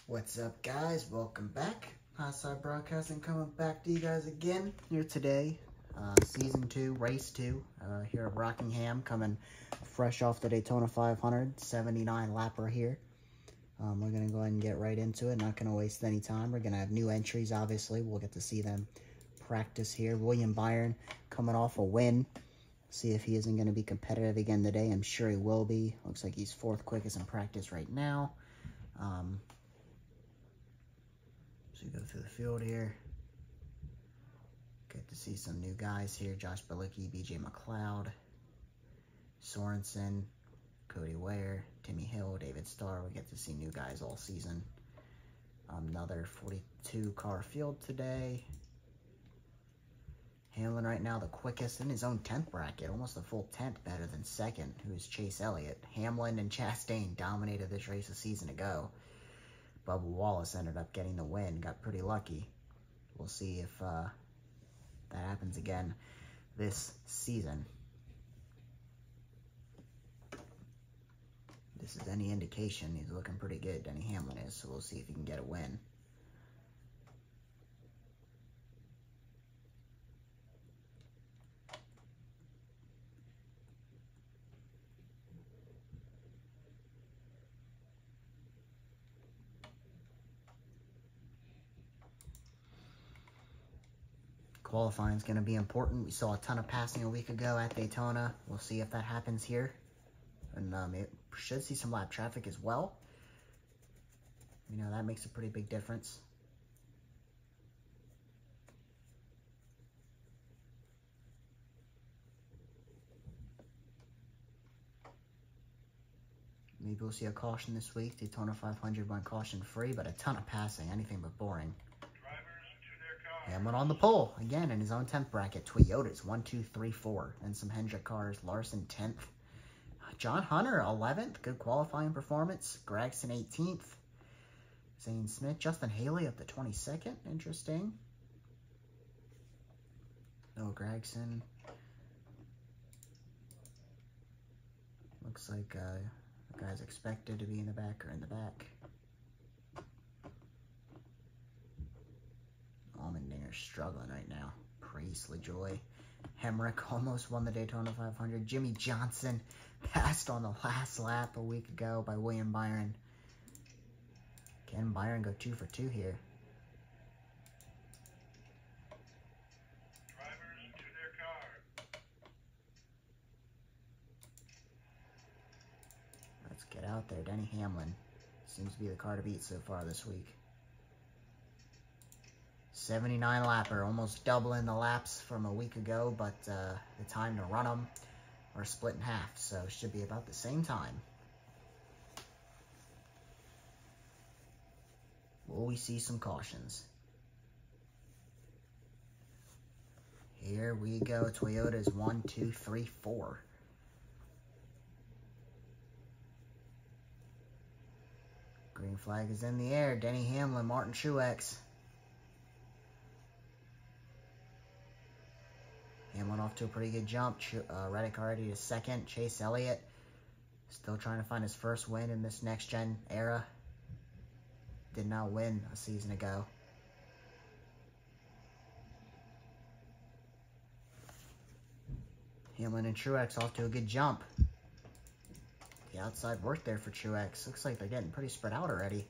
What's up, guys? Welcome back. Hot Side Broadcasting coming back to you guys again here today. Season 2, Race 2, here at Rockingham, coming fresh off the Daytona 500, 79 lapper here. We're going to go ahead and get right into it. Not going to waste any time. We're going to have new entries, obviously. We'll get to see them practice here. William Byron coming off a win. See if he isn't going to be competitive again today. I'm sure he will be. Looks like he's 4th quickest in practice right now. So we go through the field here. Get to see some new guys here. Josh Bilicki, BJ McLeod, Sorensen, Cody Ware, Timmy Hill, David Starr. We get to see new guys all season. Another 42 car field today. Hamlin right now the quickest in his own 10th bracket, almost a full 10th better than second, who is Chase Elliott. Hamlin and Chastain dominated this race a season ago. Bubba Wallace ended up getting the win, got pretty lucky. We'll see if that happens again this season. This is any indication, he's looking pretty good, Denny Hamlin is, so we'll see if he can get a win. Qualifying is going to be important. We saw a ton of passing a week ago at Daytona. We'll see if that happens here. And it should see some lap traffic as well. You know, that makes a pretty big difference. Maybe we'll see a caution this week. Daytona 500 went caution free, but a ton of passing, anything but boring. Hamlin on the pole, again, in his own 10th bracket. Toyotas, 1, 2, 3, 4. And some Hendrick cars. Larson, 10th. John Hunter, 11th. Good qualifying performance. Gregson, 18th. Zane Smith. Justin Haley up to 22nd. Interesting. No Gregson. Looks like the guy's expected to be in the back or in the back. Allmendinger's struggling right now. Priestley, Joy. Hemrick almost won the Daytona 500. Jimmy Johnson passed on the last lap a week ago by William Byron. Can Byron go 2 for 2 here? Drivers to their car. Let's get out there. Denny Hamlin seems to be the car to beat so far this week. 79 lapper, almost doubling the laps from a week ago, but the time to run them are split in half, so it should be about the same time. Will we see some cautions? Here we go. Toyotas 1, 2, 3, 4. Green flag is in the air. Denny Hamlin, Martin Truex. Hamlin off to a pretty good jump. Reddick already to 2nd. Chase Elliott still trying to find his first win in this next-gen era. Did not win a season ago. Hamlin and Truex off to a good jump. The outside work there for Truex. Looks like they're getting pretty spread out already.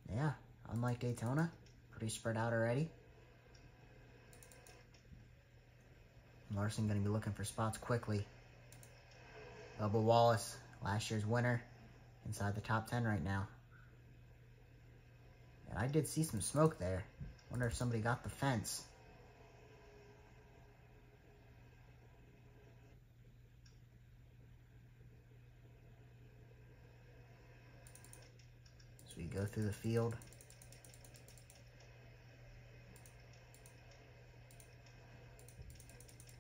Yeah, unlike Daytona, pretty spread out already. Larson going to be looking for spots quickly. Bubba Wallace, last year's winner, inside the top 10 right now. And I did see some smoke there. Wonder if somebody got the fence. So we go through the field.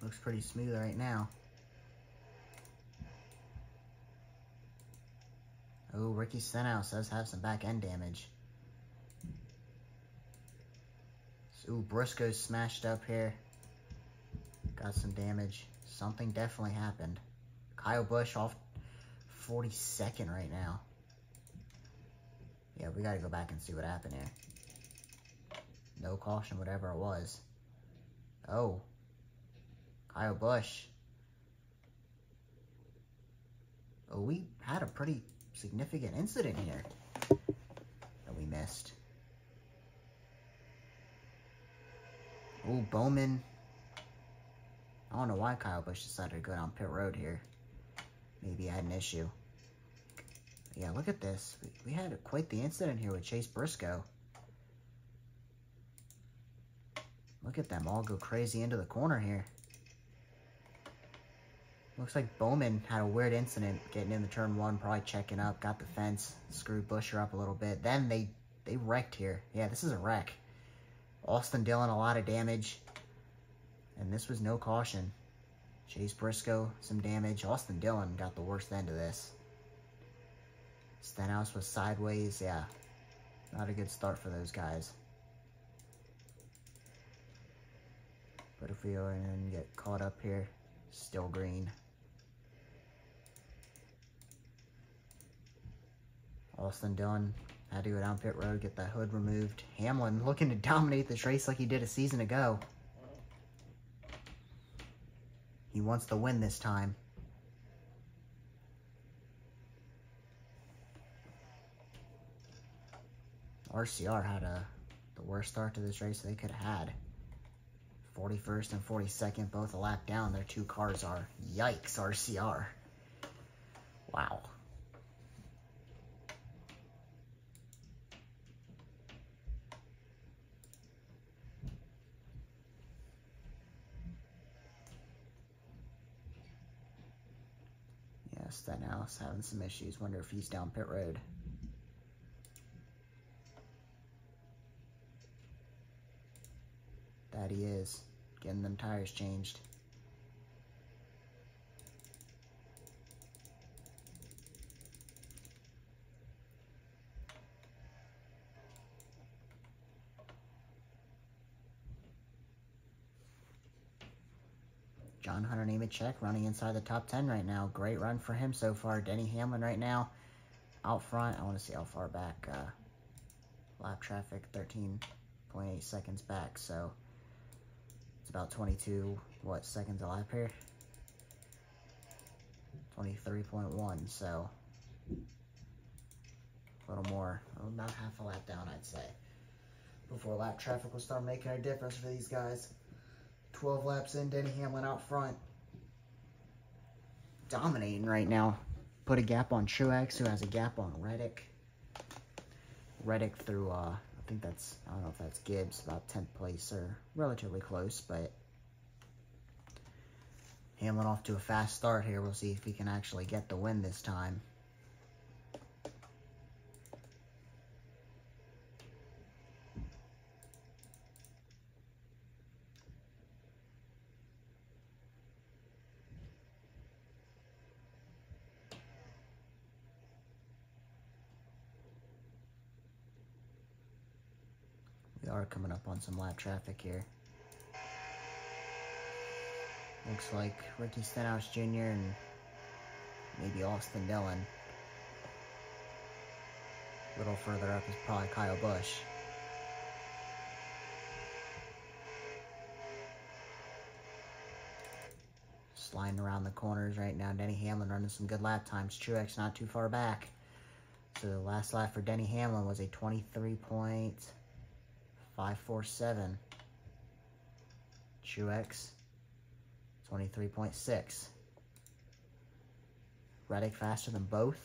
Looks pretty smooth right now. Oh, Ricky Stenhouse does have some back end damage. Ooh, Briscoe's smashed up here. Got some damage. Something definitely happened. Kyle Busch off 42nd right now. Yeah, we got to go back and see what happened here. No caution, whatever it was. Oh. Kyle Busch. Oh, we had a pretty significant incident here that we missed. Oh, Bowman. I don't know why Kyle Busch decided to go down pit road here. Maybe he had an issue. Yeah, look at this. We had quite the incident here with Chase Briscoe. Look at them all go crazy into the corner here. Looks like Bowman had a weird incident getting into turn one, probably checking up, got the fence, screwed Buescher up a little bit. Then they wrecked here. Yeah, this is a wreck. Austin Dillon, a lot of damage. And this was no caution. Chase Briscoe, some damage. Austin Dillon got the worst end of this. Stenhouse was sideways. Yeah, not a good start for those guys. But if we go in and get caught up here, still green. Austin Dillon had to go down pit road, get that hood removed. Hamlin looking to dominate this race like he did a season ago. He wants to win this time. RCR had the worst start to this race they could have had. 41st and 42nd, both a lap down. Their two cars are. Yikes, RCR. Wow. Yeah, Stenhouse having some issues. Wonder if he's down pit road. That he is. Getting them tires changed. John Hunter Nemechek running inside the top 10 right now. Great run for him so far. Denny Hamlin right now out front. I want to see how far back. Lap traffic 13.8 seconds back. So it's about 22 seconds a lap here. 23.1. So a little more, about half a lap down, I'd say, before lap traffic will start making a difference for these guys. 12 laps in, Denny Hamlin out front. Dominating right now. Put a gap on Truex, who has a gap on Reddick. Reddick through, I think that's, I don't know if that's Gibbs, about 10th place, or relatively close, but Hamlin off to a fast start here. We'll see if he can actually get the win this time. We are coming up on some lap traffic here. Looks like Ricky Stenhouse Jr. and maybe Austin Dillon. A little further up is probably Kyle Busch. Sliding around the corners right now. Denny Hamlin running some good lap times. Truex not too far back. So the last lap for Denny Hamlin was a 23.547. Truex 23.6. Reddick faster than both.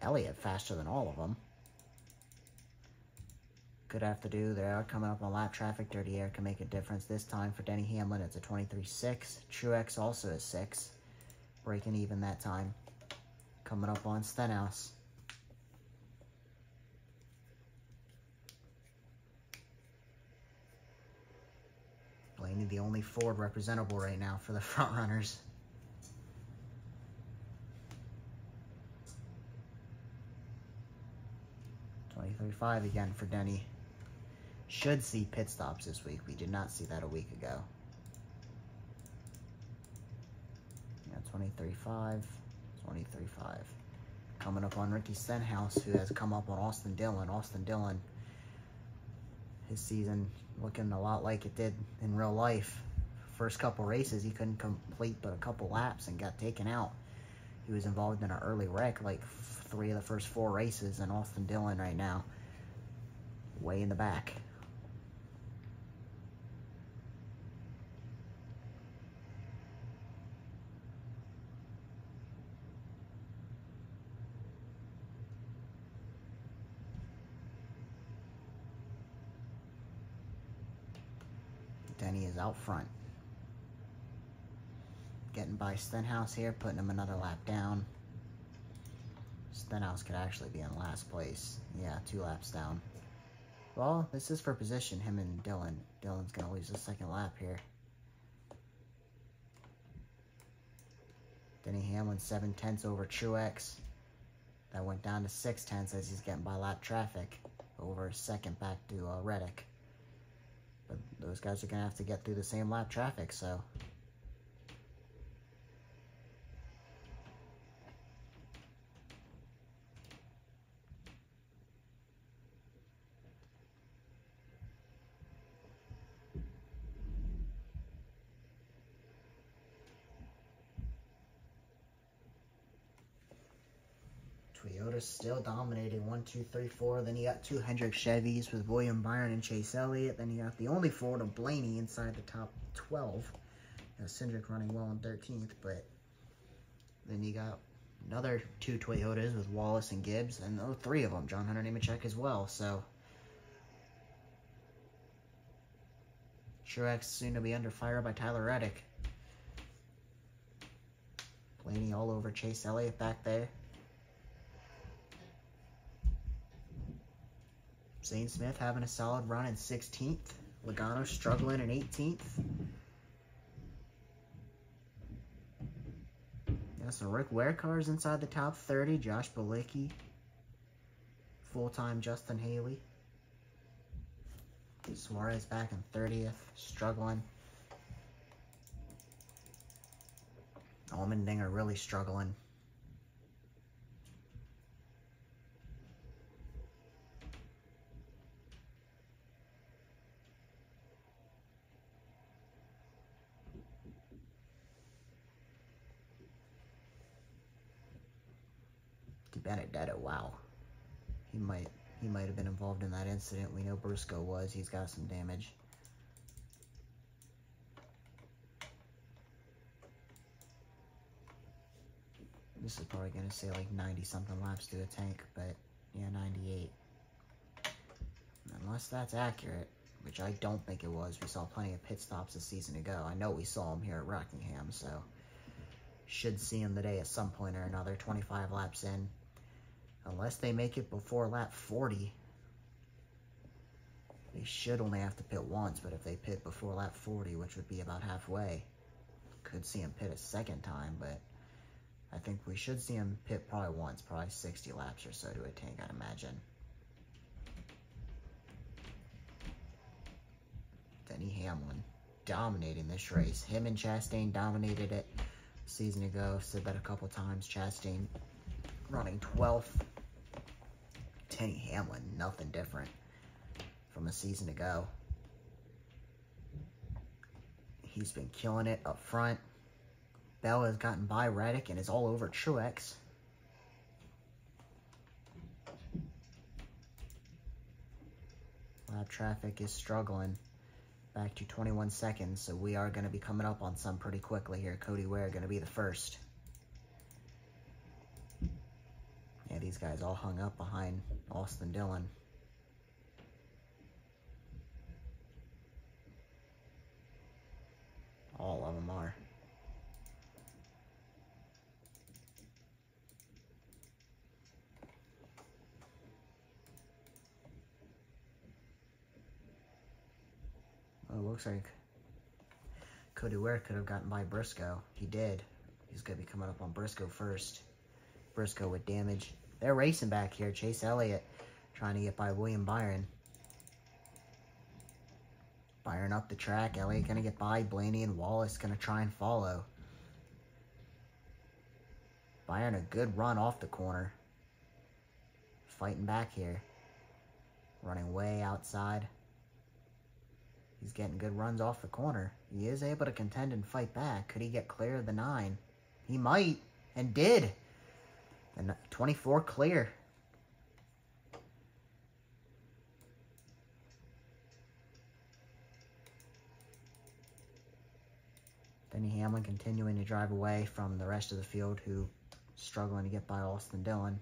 Elliott faster than all of them. Good have to do. They are coming up on lap traffic. Dirty air can make a difference. This time for Denny Hamlin, it's a 23.6. Truex also is 6. Breaking even that time. Coming up on Stenhouse. Blaney, the only Ford representable right now for the front runners. .23.5 again for Denny. Should see pit stops this week. We did not see that a week ago. Yeah, 23.5, 23.5. Coming up on Ricky Stenhouse, who has come up on Austin Dillon. Austin Dillon, his season looking a lot like it did in real life. First couple races, he couldn't complete but a couple laps and got taken out. He was involved in an early wreck, like 3 of the first 4 races, and Austin Dillon right now, way in the back. Denny is out front. Getting by Stenhouse here, putting him another lap down. Stenhouse could actually be in last place. Yeah, 2 laps down. Well, this is for position, him and Dillon. Dillon's going to lose the second lap here. Denny Hamlin 7/10 over Truex. That went down to 6/10 as he's getting by lap traffic over a second back to Reddick. But those guys are going to have to get through the same lap traffic, so. Toyota's still dominating 1, 2, 3, 4. Then you got 2 Hendrick Chevys with William Byron and Chase Elliott. Then you got the only Ford of Blaney inside the top 12. Cindric running well in 13th, but then you got another 2 Toyotas with Wallace and Gibbs, and 3 of them, John Hunter Nemechek as well. So Truex soon to be under fire by Tyler Reddick. Blaney all over Chase Elliott back there. Zane Smith having a solid run in 16th. Logano struggling in 18th. Yeah, so Rick Ware cars inside the top 30. Josh Bilicki. Full-time Justin Haley. Suarez back in 30th. Struggling. Allmendinger really struggling. Benedetto, wow. He might have been involved in that incident. We know Briscoe was. He's got some damage. This is probably going to say like 90-something laps to a tank, but yeah, 98. Unless that's accurate, which I don't think it was. We saw plenty of pit stops a season ago. I know we saw him here at Rockingham, so should see him today at some point or another. 25 laps in. Unless they make it before lap 40, they should only have to pit once, but if they pit before lap 40, which would be about halfway, could see him pit a second time, but I think we should see him pit probably once, probably 60 laps or so to a tank, I'd imagine. Denny Hamlin dominating this race. Him and Chastain dominated it a season ago. Said that a couple times. Chastain running 12th. Denny Hamlin, nothing different from a season ago. He's been killing it up front. Bell has gotten by Reddick and is all over Truex. Lap traffic is struggling. Back to 21 seconds, so we are going to be coming up on some pretty quickly here. Cody Ware going to be the first. Yeah, these guys all hung up behind Austin Dillon. All of them are. Well, it looks like Cody Ware could have gotten by Briscoe. He did. He's going to be coming up on Briscoe first. Briscoe with damage. They're racing back here. Chase Elliott trying to get by William Byron. Byron up the track. Elliott going to get by. Blaney and Wallace going to try and follow. Byron, a good run off the corner. Fighting back here. Running way outside. He's getting good runs off the corner. He is able to contend and fight back. Could he get clear of the 9? He might, and did. And 24 clear. Denny Hamlin continuing to drive away from the rest of the field, who struggling to get by Austin Dillon.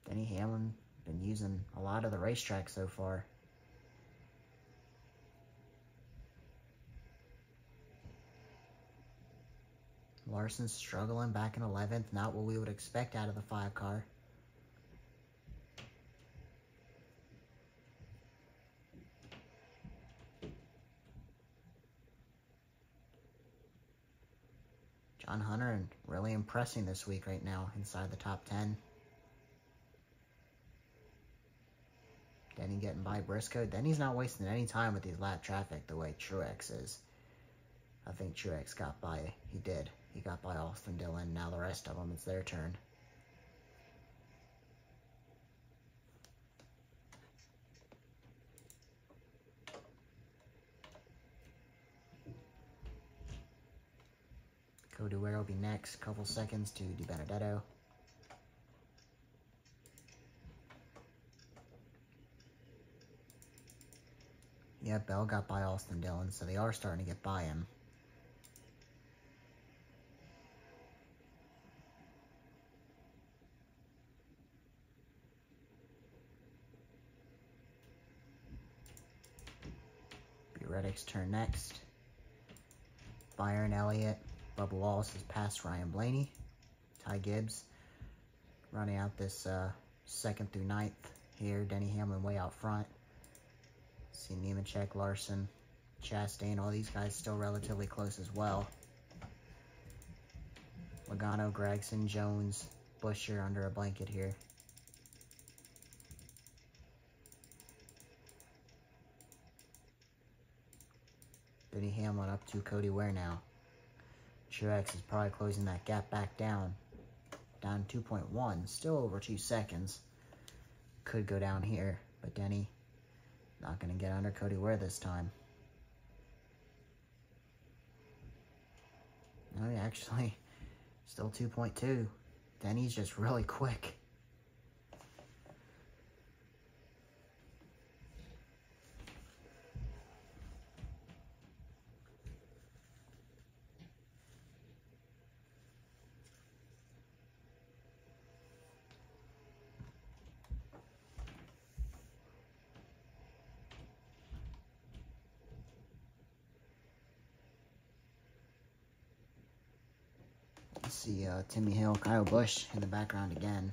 Denny Hamlin been using a lot of the racetrack so far. Larson's struggling back in 11th, not what we would expect out of the 5 car. John Hunter really impressing this week right now inside the top 10. Denny getting by Briscoe. Denny's not wasting any time with these lap traffic the way Truex is. I think Truex got by. He did. He got by Austin Dillon. Now the rest of them, it's their turn. Cody Ware will be next. Couple seconds to DiBenedetto. Yeah, Bell got by Austin Dillon, so they are starting to get by him. B. Reddick's turn next. Byron Elliott. Bubba Wallace has passed Ryan Blaney. Ty Gibbs running out this 2nd through 9th here. Denny Hamlin way out front. See Nemechek, Larson, Chastain, all these guys still relatively close as well. Logano, Gregson, Jones, Buescher under a blanket here. Denny Hamlin up to Cody Ware now. Truex is probably closing that gap back down. Down 2.1, still over 2 seconds. Could go down here, but Denny not going to get under Cody Ware this time. No, he actually still 2.2. Denny's just really quick. See Timmy Hill, Kyle Busch in the background again.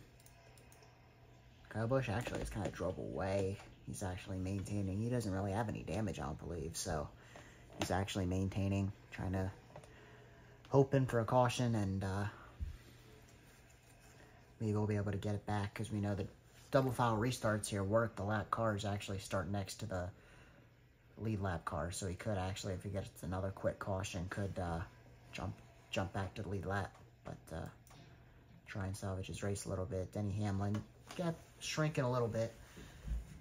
Kyle Busch actually has kind of drove away. He's actually maintaining. He doesn't really have any damage, I don't believe, so he's actually maintaining, trying to hoping for a caution, and maybe we'll be able to get it back, because we know that double file restarts here work. The lap cars actually start next to the lead lap car, so he could actually, if he gets another quick caution, could jump back to the lead lap. But try and salvage his race a little bit. Denny Hamlin got shrinking a little bit.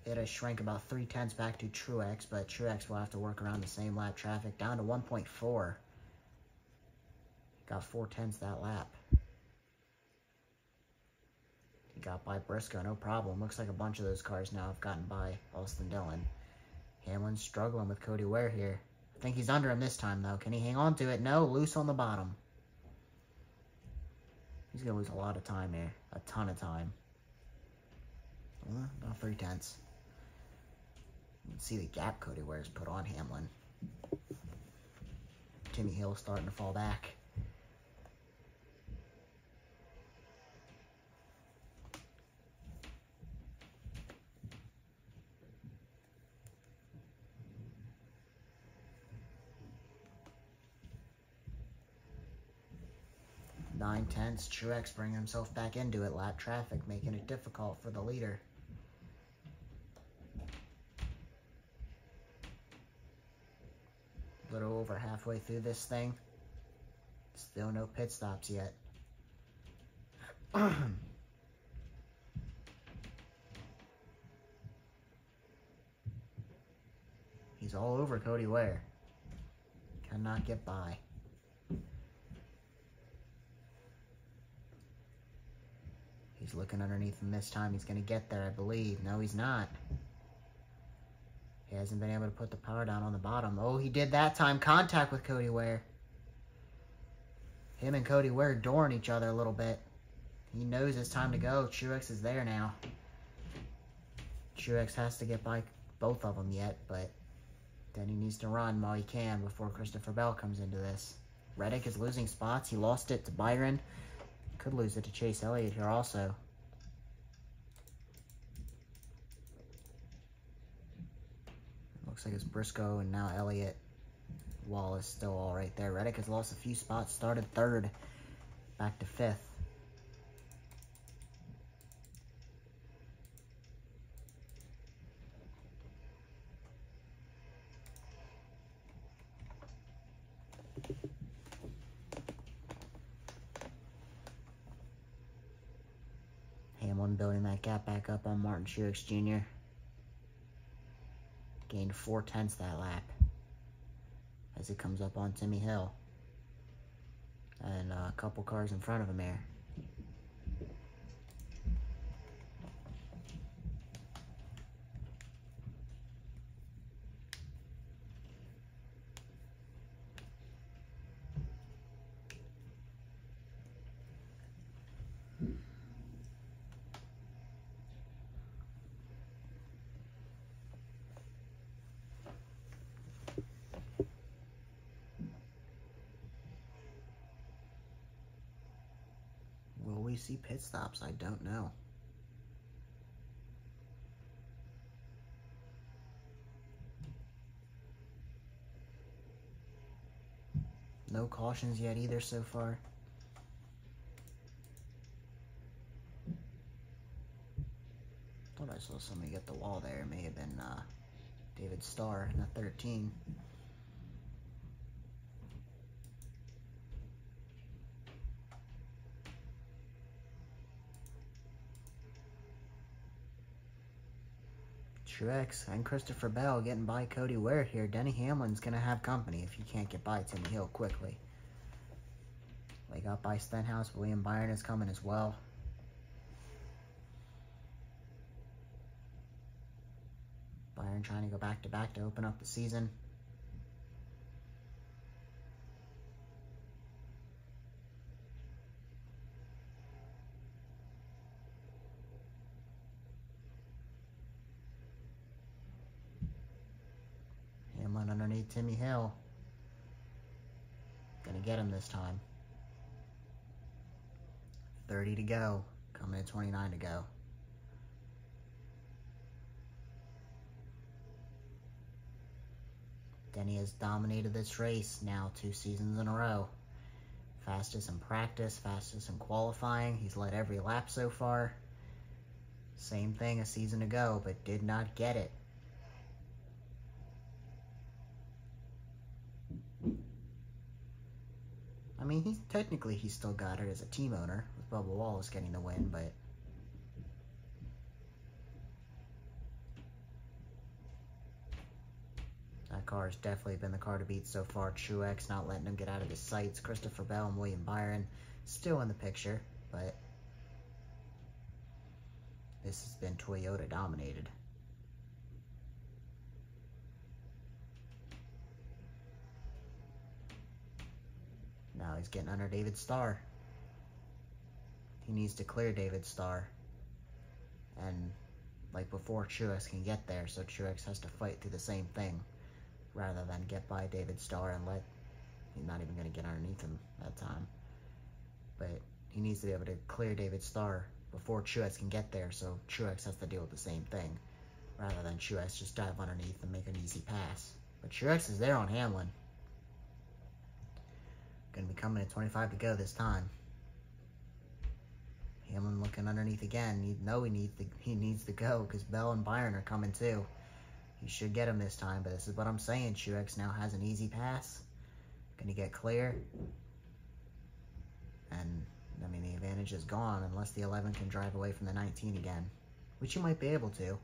It'll shrink about 3/10 back to Truex, but Truex will have to work around the same lap traffic down to 1.4. Got 4/10 that lap. He got by Briscoe, no problem. Looks like a bunch of those cars now have gotten by Austin Dillon. Hamlin's struggling with Cody Ware here. I think he's under him this time, though. Can he hang on to it? No, loose on the bottom. He's going to lose a lot of time here. A ton of time. About 3/10. You can see the gap Cody Ware's put on Hamlin. Timmy Hill starting to fall back. Nine-tenths. Truex bringing himself back into it. Lap traffic making it difficult for the leader. over halfway through this thing. Still no pit stops yet. He's all over Cody Ware. Cannot get by. He's looking underneath him this time. He's going to get there, I believe. No, he's not. He hasn't been able to put the power down on the bottom. Oh, he did that time. Contact with Cody Ware. Him and Cody Ware dooring each other a little bit. He knows it's time to go. Truex is there now. Truex has to get by both of them yet, but then he needs to run while he can before Christopher Bell comes into this. Reddick is losing spots. He lost it to Byron. Could lose it to Chase Elliott here also. Looks like it's Briscoe and now Elliott. Wall is still all right there. Reddick has lost a few spots. Started third. Back to fifth. Hamlin building that gap back up on Martin Truex Jr. Gained 4/10 that lap as it comes up on Timmy Hill. And a couple cars in front of him there. Will we see pit stops? I don't know. No cautions yet either so far. Thought I saw somebody get the wall there. It may have been David Starr in the 13. Truex and Christopher Bell getting by Cody Ware here. Denny Hamlin's going to have company if he can't get by Timmy Hill quickly. They got by Stenhouse. William Byron is coming as well. Byron trying to go back-to-back to open up the season. Hamlin underneath Timmy Hill. Gonna get him this time. 30 to go. Coming to 29 to go. Denny has dominated this race now 2 seasons in a row. Fastest in practice, fastest in qualifying. He's led every lap so far. Same thing a season ago, but did not get it. I mean, he's still got it as a team owner with Bubba Wallace getting the win, but that car has definitely been the car to beat so far. Truex not letting him get out of his sights. Christopher Bell and William Byron still in the picture, but this has been Toyota dominated. Now he's getting under David Starr. He needs to clear David Starr. And like before, Truex can get there, so Truex has to fight through the same thing rather than get by David Starr and he's not even going to get underneath him that time. But he needs to be able to clear David Starr before Truex can get there, so Truex has to deal with the same thing rather than Truex just dive underneath and make an easy pass. But Truex is there on Hamlin. Going to be coming at 25 to go this time. Hamlin looking underneath again. He needs to go because Bell and Byron are coming too. He should get him this time, but this is what I'm saying. Truex now has an easy pass. Gonna get clear. And, I mean, the advantage is gone unless the 11 can drive away from the 19 again, which you might be able to.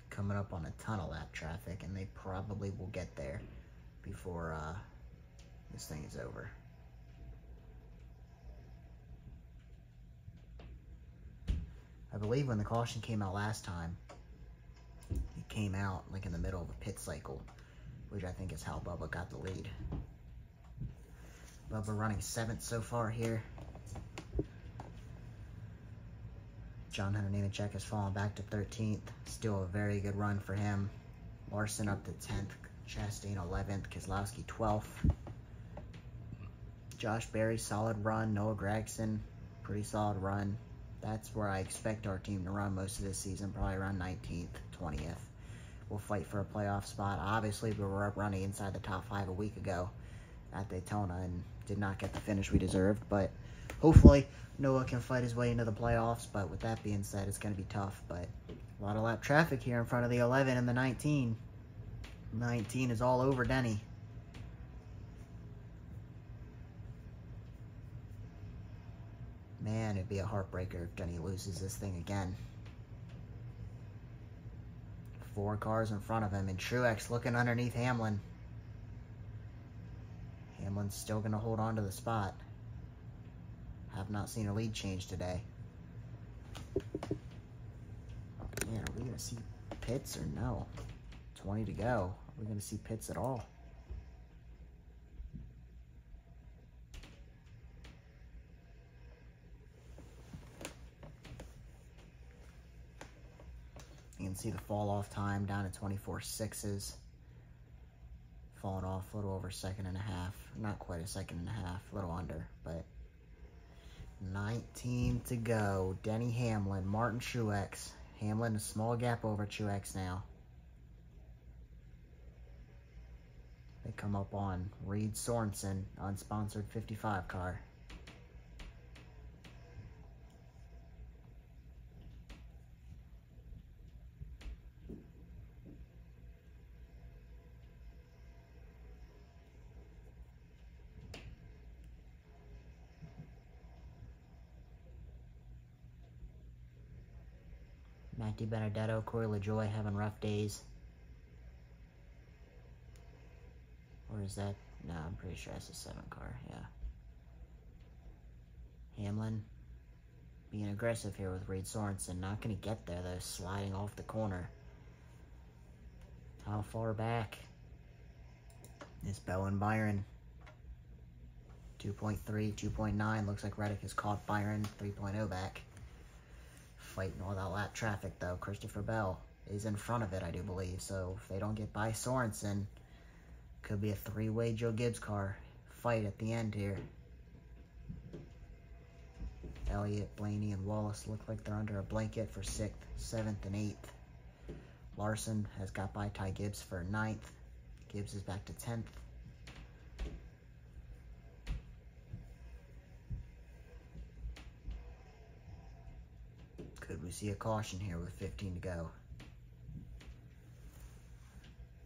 Coming up on a ton of lap traffic, and they probably will get there before this thing is over. I believe when the caution came out last time, it came out like in the middle of a pit cycle, which I think is how Bubba got the lead. Bubba running 7th so far here. John Hunter Nemechek has fallen back to 13th. Still a very good run for him. Larson up to 10th. Chastain 11th. Keselowski 12th. Josh Berry, solid run. Noah Gragson, pretty solid run. That's where I expect our team to run most of this season, probably around 19th, 20th. We'll fight for a playoff spot. Obviously, we were up running inside the top 5 a week ago at Daytona and did not get the finish we deserved, but hopefully Noah can fight his way into the playoffs. But with that being said, it's going to be tough. But a lot of lap traffic here in front of the 11 and the 19. 19 is all over Denny. Man, it'd be a heartbreaker if Denny loses this thing again. 4 cars in front of him, and Truex looking underneath Hamlin. Hamlin's still going to hold on to the spot. Have not seen a lead change today. Man, are we going to see pits or no? 20 to go. Are we going to see pits at all? You can see the fall off time down to 24.6s. Falling off a little over a second and a half. Not quite a second and a half, a little under, but 19 to go. Denny Hamlin, Martin Truex. Hamlin a small gap over Truex now. They come up on Reed Sorensen, unsponsored 55 car. Matt DiBenedetto, Corey LaJoie having rough days. Or is that? No, I'm pretty sure that's a 7 car, yeah. Hamlin being aggressive here with Reed Sorensen. Not going to get there, though. Sliding off the corner. How far back is Bowen Byron? 2.3, 2.9. Looks like Reddick has caught Byron 3.0 back. Fighting all that lap traffic, though. Christopher Bell is in front of it, I do believe. So if they don't get by Sorensen, could be a 3-way Joe Gibbs car fight at the end here. Elliott, Blaney, and Wallace look like they're under a blanket for 6th, 7th, and 8th. Larson has got by Ty Gibbs for 9th. Gibbs is back to 10th. Could we see a caution here with 15 to go?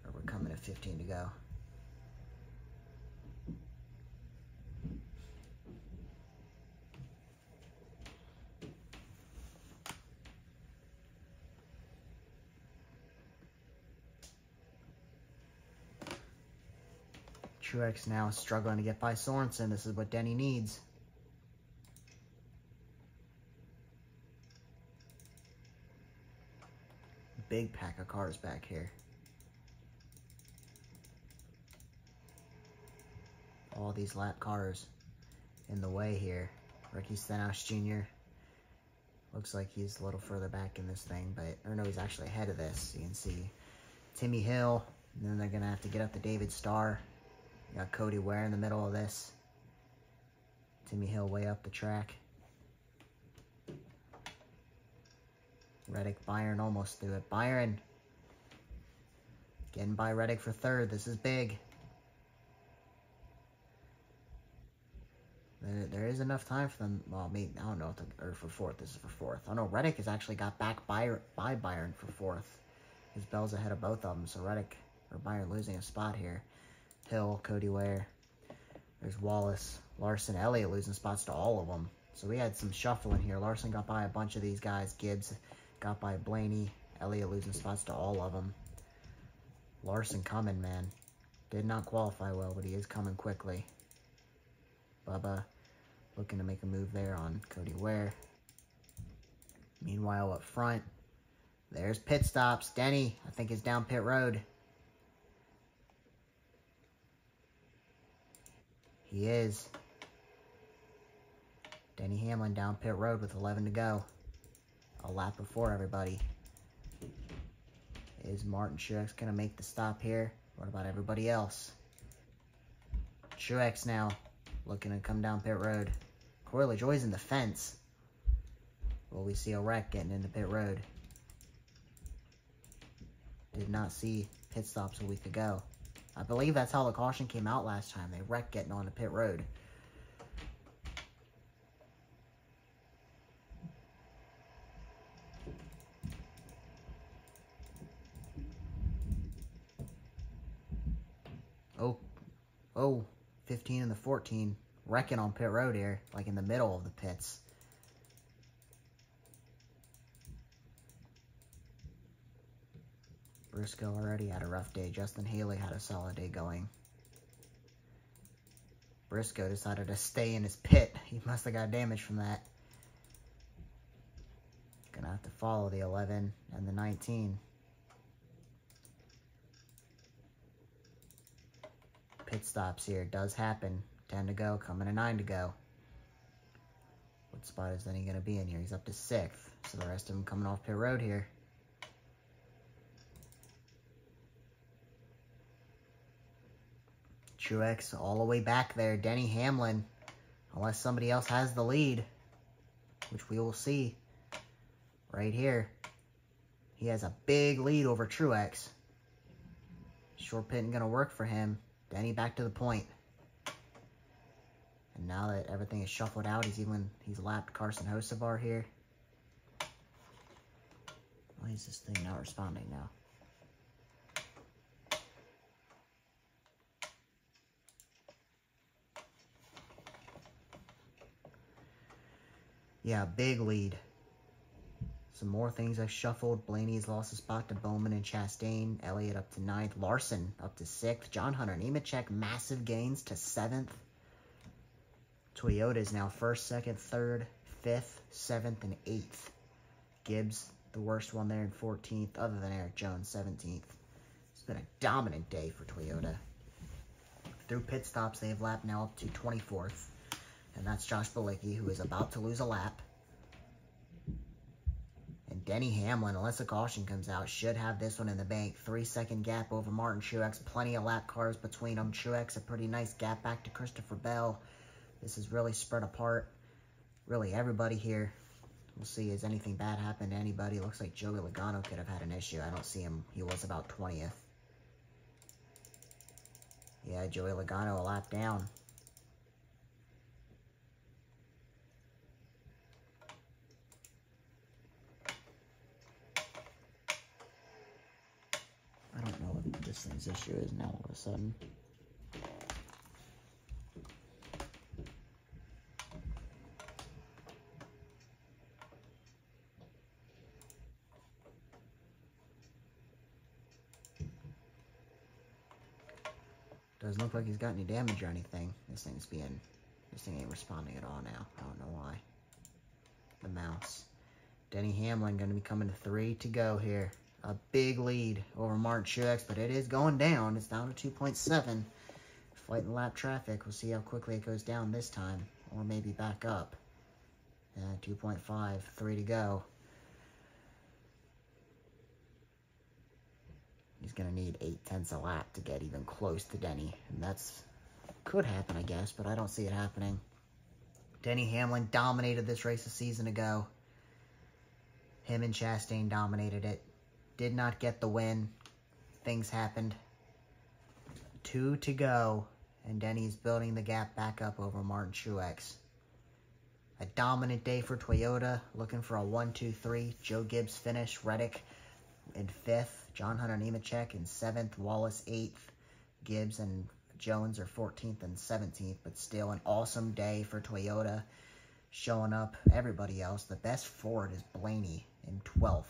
Or we're coming to 15 to go. Truex now struggling to get by Sorensen. This is what Denny needs. Big pack of cars back here. All these lap cars in the way here. Ricky Stenhouse Jr. Looks like he's a little further back in this thing, but, or no, he's actually ahead of this. You can see Timmy Hill, and then they're going to have to get up to David Starr. You got Cody Ware in the middle of this. Timmy Hill way up the track. Reddick, Byron almost threw it. Byron getting by Reddick for third. This is big. There is enough time for them. Well, maybe, I don't know. Or for fourth. This is for fourth. Oh no, Reddick has actually got back by Byron for fourth. His Bell's ahead of both of them. So Reddick or Byron losing a spot here. Hill, Cody Ware. There's Wallace, Larson, Elliott losing spots to all of them. So we had some shuffling here. Larson got by a bunch of these guys. Gibbs got by Blaney. Elliott losing spots to all of them. Larson coming, man. Did not qualify well, but he is coming quickly. Bubba looking to make a move there on Cody Ware. Meanwhile, up front, there's pit stops. Denny, I think, is down pit road. He is. Denny Hamlin down pit road with 11 to go. A lap before everybody. Is Martin Truex going to make the stop here? What about everybody else? Truex now looking to come down pit road. Corey LaJoie's in the fence. Will we see a wreck getting into pit road? Did not see pit stops a week ago. I believe that's how the caution came out last time. They wrecked getting onto pit road. Oh, 15 and the 14. Wrecking on pit road here, like in the middle of the pits. Briscoe already had a rough day. Justin Haley had a solid day going. Briscoe decided to stay in his pit. He must have got damage from that. Gonna have to follow the 11 and the 19. Pit stops here. Does happen. 10 to go. Coming to 9 to go. What spot is then he going to be in here? He's up to 6th. So the rest of them coming off pit road here. Truex all the way back there. Denny Hamlin. Unless somebody else has the lead. Which we will see. Right here. He has a big lead over Truex. Short pit ain't going to work for him. Denny back to the point. And now that everything is shuffled out, he's lapped Carson Hocevar here. Why is this thing not responding now? Yeah, big lead. Some more things I've shuffled. Blaney's lost a spot to Bowman and Chastain. Elliott up to 9th. Larson up to 6th. John Hunter Nemechek, massive gains to 7th. Toyota is now 1st, 2nd, 3rd, 5th, 7th, and 8th. Gibbs, the worst one there in 14th, other than Eric Jones, 17th. It's been a dominant day for Toyota. Through pit stops, they have lapped now up to 24th. And that's Josh Bilicki, who is about to lose a lap. And Denny Hamlin, unless a caution comes out, should have this one in the bank. 3-second gap over Martin Truex. Plenty of lap cars between them. Truex, a pretty nice gap back to Christopher Bell. This is really spread apart. Really, everybody here. We'll see, has anything bad happened to anybody? Looks like Joey Logano could have had an issue. I don't see him. He was about 20th. Yeah, Joey Logano a lap down. I don't know what this thing's issue is now all of a sudden. Doesn't look like he's got any damage or anything. This thing ain't responding at all now. I don't know why. The mouse. Denny Hamlin going to be coming to 3 to go here. A big lead over Martin Truex, but it is going down. It's down to 2.7. Fighting lap traffic. We'll see how quickly it goes down this time. Or maybe back up. 2.5. 3 to go. He's going to need 0.8 a lap to get even close to Denny. And that's could happen, I guess, but I don't see it happening. Denny Hamlin dominated this race a season ago. Him and Chastain dominated it. Did not get the win. Things happened. 2 to go, and Denny's building the gap back up over Martin Truex. A dominant day for Toyota, looking for a 1-2-3. Joe Gibbs finished, Reddick in 5th, John Hunter Nemechek in 7th, Wallace 8th. Gibbs and Jones are 14th and 17th, but still an awesome day for Toyota. Showing up everybody else. The best Ford is Blaney in 12th.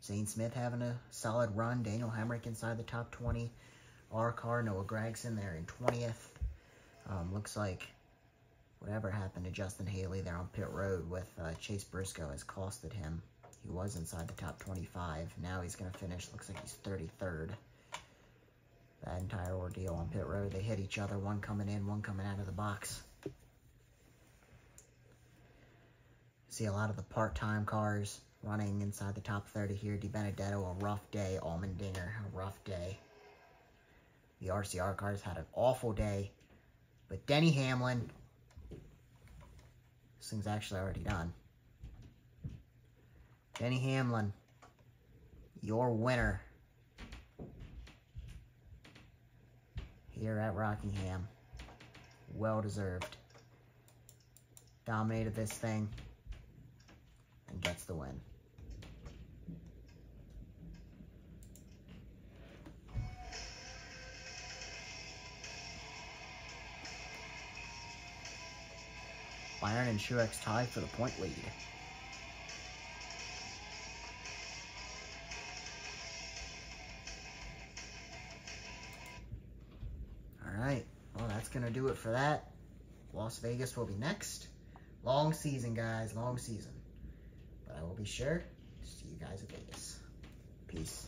Zane Smith having a solid run. Daniel Hemrick inside the top 20. Our car, Noah Gragson there in 20th. Looks like whatever happened to Justin Haley there on pit road with Chase Briscoe has costed him. He was inside the top 25. Now he's going to finish, looks like he's 33rd. That entire ordeal on pit road. They hit each other, one coming in, one coming out of the box. See a lot of the part-time cars running inside the top 30 here. DiBenedetto, a rough day. Allmendinger, a rough day. The RCR cars had an awful day. But Denny Hamlin, this thing's actually already done. Denny Hamlin, your winner here at Rockingham. Well deserved. Dominated this thing and gets the win. Byron and Truex tied for the point lead. Alright, well that's going to do it for that. Las Vegas will be next. Long season, guys, long season. But I will be sure to see you guys at Vegas. Peace.